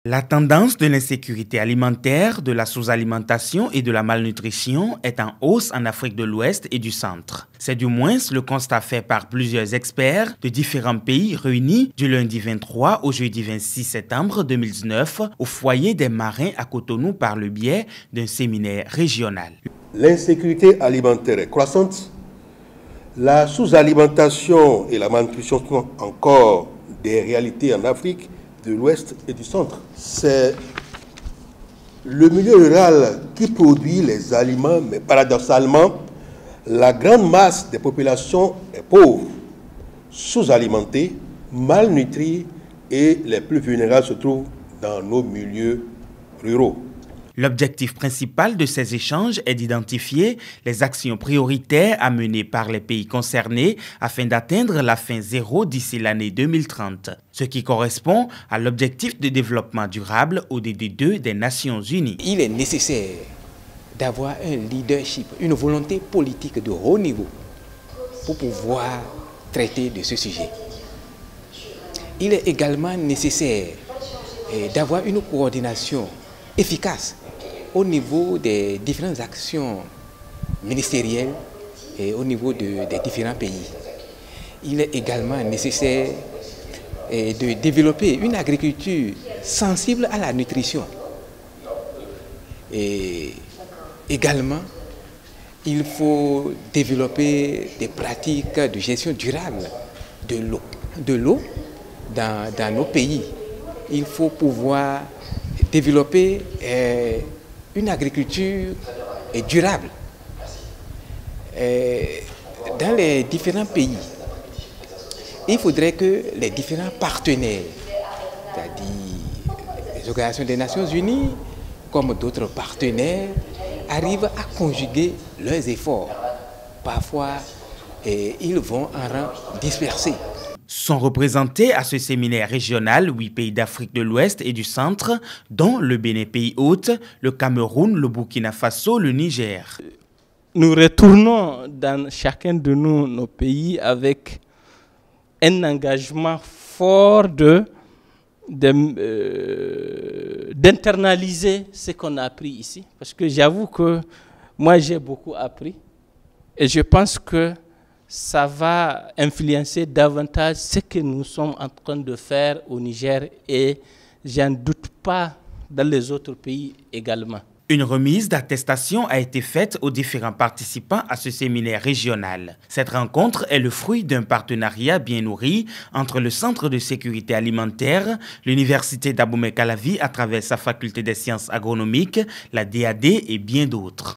La tendance de l'insécurité alimentaire, de la sous-alimentation et de la malnutrition est en hausse en Afrique de l'Ouest et du Centre. C'est du moins le constat fait par plusieurs experts de différents pays réunis du lundi 23 au jeudi 26 septembre 2019 au foyer des marins à Cotonou par le biais d'un séminaire régional. L'insécurité alimentaire est croissante. La sous-alimentation et la malnutrition sont encore des réalités en Afrique de l'Ouest et du Centre. C'est le milieu rural qui produit les aliments, mais paradoxalement, la grande masse des populations est pauvre, sous-alimentée, malnutrie et les plus vulnérables se trouvent dans nos milieux ruraux. L'objectif principal de ces échanges est d'identifier les actions prioritaires à mener par les pays concernés afin d'atteindre la faim zéro d'ici l'année 2030, ce qui correspond à l'objectif de développement durable ODD 2 des Nations Unies. Il est nécessaire d'avoir un leadership, une volonté politique de haut niveau pour pouvoir traiter de ce sujet. Il est également nécessaire d'avoir une coordination efficace au niveau des différentes actions ministérielles et au niveau des différents pays. Il est également nécessaire de développer une agriculture sensible à la nutrition. Et également, il faut développer des pratiques de gestion durable de l'eau dans nos pays. Il faut pouvoir développer une agriculture durable dans les différents pays. Il faudrait que les différents partenaires, c'est-à-dire les organisations des Nations Unies, comme d'autres partenaires, arrivent à conjuguer leurs efforts. Parfois, ils vont en rang dispersé. Sont représentés à ce séminaire régional 8 pays d'Afrique de l'Ouest et du Centre, dont le Bénin pays hôte, le Cameroun, le Burkina Faso, le Niger. Nous retournons dans chacun de nos pays avec un engagement fort d'internaliser ce qu'on a appris ici. Parce que j'avoue que moi j'ai beaucoup appris et je pense que ça va influencer davantage ce que nous sommes en train de faire au Niger et j'en doute pas dans les autres pays également. Une remise d'attestation a été faite aux différents participants à ce séminaire régional. Cette rencontre est le fruit d'un partenariat bien nourri entre le Centre de sécurité alimentaire, l'Université d'Abomey-Calavi à travers sa faculté des sciences agronomiques, la DAD et bien d'autres.